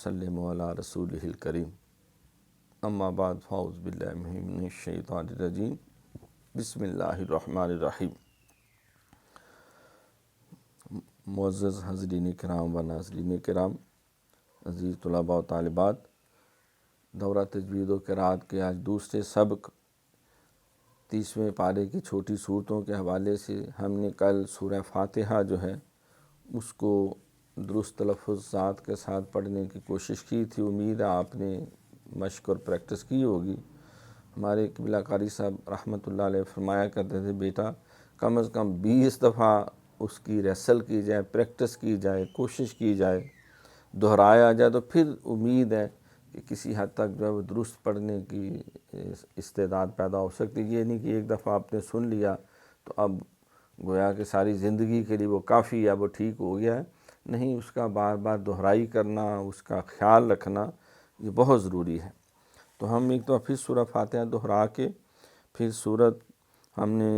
وسلم علی رسولہ الکریم اما بعد فاعوذ باللہ من الشیطان الرجیم بسم اللہ الرحمن الرحیم۔ معزز حضرین کرام و ناظرین کرام، عزیز طلباء و طالبات، دورہ تجوید و قرأت کے آج دوسرے سبق 30ویں پارے کی چھوٹی صورتوں کے حوالے سے ہم نے کل سورہ فاتحہ جو ہے اس کو درست تلفظات کے ساتھ پڑھنے کی کوشش کی تھی۔ امید ہے آپ نے مشق اور پریکٹس کی ہوگی۔ ہمارے قبلہ قاری صاحب رحمۃ اللہ علیہ فرمایا کرتے تھے، بیٹا کم از کم 20 دفعہ اس کی ریسل کی جائے، پریکٹس کی جائے، کوشش کی جائے، دہرایا جائے، تو پھر امید ہے کہ کسی حد تک جو ہے وہ درست پڑھنے کی استعداد پیدا ہو سکتی۔ یہ نہیں کہ ایک دفعہ آپ نے سن لیا تو اب گویا کہ ساری زندگی کے لیے وہ کافی ہے، وہ ٹھیک ہو گیا ہے۔ نہیں، اس کا بار بار دہرائی کرنا، اس کا خیال رکھنا یہ بہت ضروری ہے۔ تو ہم ایک دفعہ پھر سورہ فاتحہ دہرا کے پھر سورت ہم نے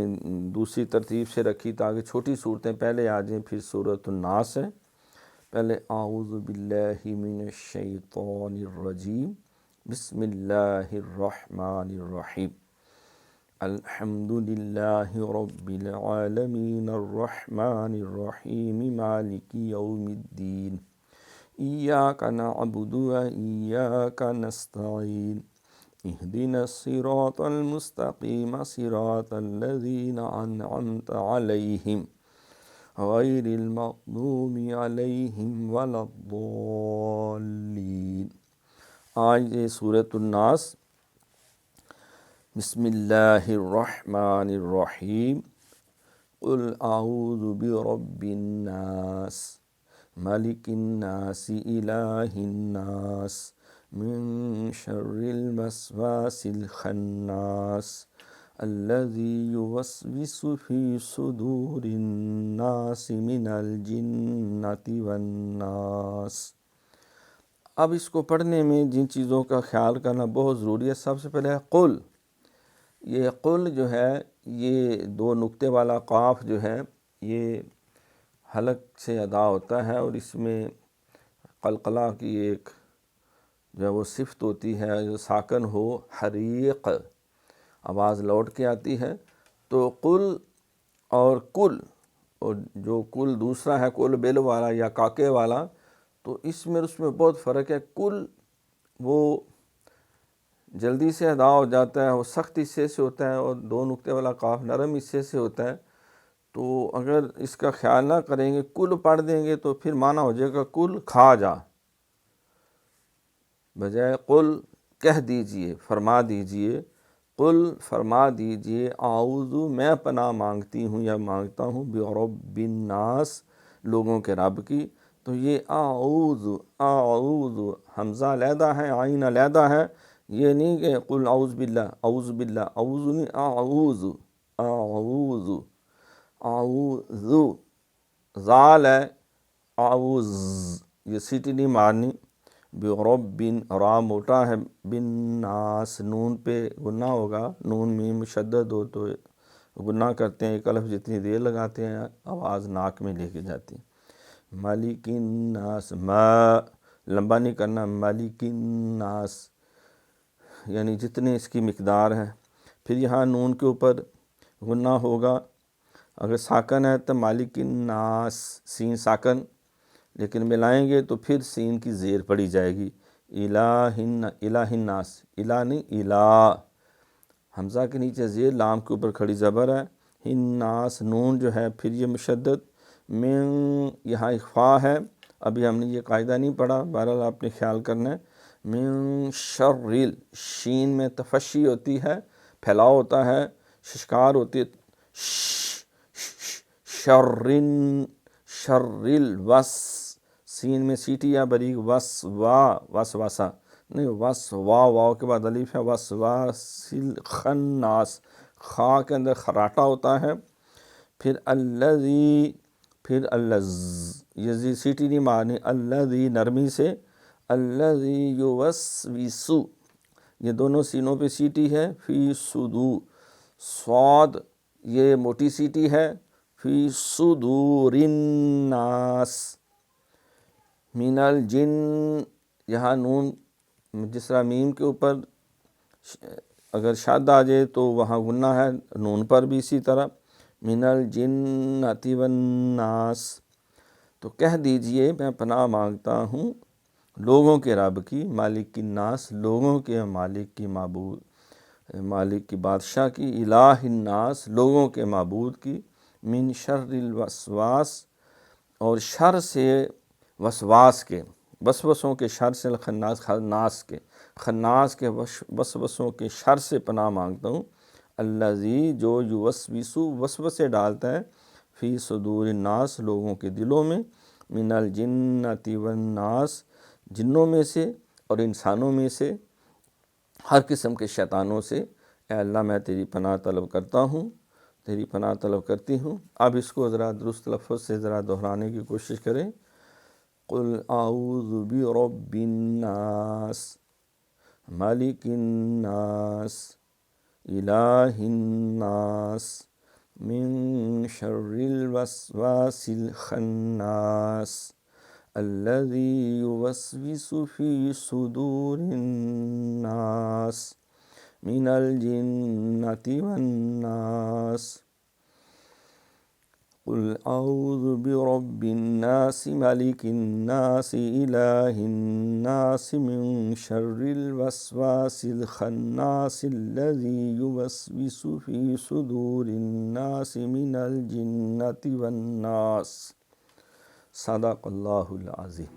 دوسری ترتیب سے رکھی تاکہ چھوٹی صورتیں پہلے آ جائیں، پھر سورۃ الناس ہے۔ پہلے اعوذ باللہ من الشیطان الرجیم، بسم اللہ الرحمن الرحیم، الحمد للہ رب العالمین الرحمن الرحیم مالک یوم الدین، ایاک نعبد و ایاک نستعین، اہدنا الصراط المستقیم صراط الذین انعمت علیہم غیر المغضوب علیہم ولا الضالین۔ آج یہ سورۃ الناس، بسم اللہ الرحمن الرحیم، قل اعوذ برب الناس ملک الناس الہ الناس من شر الوسواس الخناس الذی یوسوس فی صدور الناس من الجنۃ والناس۔ اب اس کو پڑھنے میں جن چیزوں کا خیال کرنا بہت ضروری ہے، سب سے پہلے ہے قل۔ یہ قل جو ہے، یہ 2 نقطے والا قاف جو ہے یہ حلق سے ادا ہوتا ہے، اور اس میں قلقلہ کی ایک جو ہے وہ صفت ہوتی ہے، جو ساکن ہو، حریق آواز لوٹ کے آتی ہے۔ تو قل اور کل، اور جو کل دوسرا ہے کل بیل والا یا کاکے والا، تو اس میں بہت فرق ہے۔ کل وہ جلدی سے ادا ہو جاتا ہے، وہ سخت حصے سے ہوتا ہے، اور 2 نقطے والا قاف نرم حصے سے ہوتا ہے۔ تو اگر اس کا خیال نہ کریں گے، کل پڑھ دیں گے تو پھر معنی ہو جائے گا کل کھا جا، بجائے قل کہہ دیجئے، فرما دیجئے۔ قل فرما دیجئے، اعوذ میں پناہ مانگتی ہوں یا مانگتا ہوں، برب الناس لوگوں کے رب کی۔ تو یہ اعوذ حمزہ علیحدہ ہے، عین علیحدہ ہے، یہ نہیں کہ قل اعوذ باللہ، اعوذ باللہ، اعوذ نہیں، اعوذ زال ہے، اعوذ، یہ سیٹی نہیں مارنی۔ برب، را موٹا ہے، بن ناس، نون پہ غنہ ہوگا، نون میم مشدد ہو تو غنہ کرتے ہیں، ایک الف جتنی دیر لگاتے ہیں آواز ناک میں لے کے جاتی ہے۔ مالک الناس، لمبا نہیں کرنا، مالک الناس یعنی جتنے اس کی مقدار ہے۔ پھر یہاں نون کے اوپر غنہ ہوگا، اگر ساکن ہے تو مالک الناس، سین ساکن، لیکن ملائیں گے تو پھر سین کی زیر پڑی جائے گی، الہ الناس، الہ نہیں الہ، حمزہ کے نیچے زیر، لام کے اوپر کھڑی زبر ہے، الناس، نون جو ہے پھر یہ مشدد، من یہاں اخفا ہے، ابھی ہم نے یہ قاعدہ نہیں پڑھا، بہرحال آپ نے خیال کرنا ہے۔ من شر، شین میں تفشی ہوتی ہے، پھیلاؤ ہوتا ہے، ششکار ہوتی ہے، شر الوس، سین میں سیٹی یا بریک، وسوسہ نہیں، واو کے بعد الف ہے، وسواسل خناس، خا کے اندر خراٹا ہوتا ہے، پھر الذی، پھر الذ، یہ سیٹی نہیں مارنی، الذی نرمی سے، الذی یوسوس، یہ دونوں سینوں پہ سیٹی ہے، فی صدور، صاد یہ موٹی سیٹی ہے، فی صدور الناس، من الجن، یہاں نون جس طرح میم کے اوپر اگر شاد آ جائے تو وہاں غنہ ہے، نون پر بھی اسی طرح، من الجنۃ والناس، تو کہہ دیجئے میں پناہ مانگتا ہوں لوگوں کے رب کی، مالک الناس، لوگوں کے مالک کی، معبود مالک کی، بادشاہ کی، الہ الناس، لوگوں کے معبود کی، من شر الوسواس، اور شر سے وسواس کے، وسوسوں کے شر سے، خناس کے وسوسوں کے شر سے پناہ مانگتا ہوں، الذی جو یوسوسو وسوسے ڈالتا ہے، فی صدور الناس لوگوں کے دلوں میں، من الجنۃ والناس جنوں میں سے اور انسانوں میں سے، ہر قسم کے شیطانوں سے۔ اے اللہ میں تیری پناہ طلب کرتا ہوں، تیری پناہ طلب کرتی ہوں۔ اب اس کو ذرا درست لفظ سے ذرا دہرانے کی کوشش کریں۔ قل اعوذ برب الناس، مالک الناس، الہ الناس، من شر الوسواس الخناس، الذی یوسوس فی صدور الناس، من الجنۃ والناس۔ قل اعوذ برب الناس، مالک الناس، الہ الناس، من شر الوسواس الخناس، الذی یوسوس فی صدور الناس، من الجنۃ والناس۔ صدق اللہ العظیم۔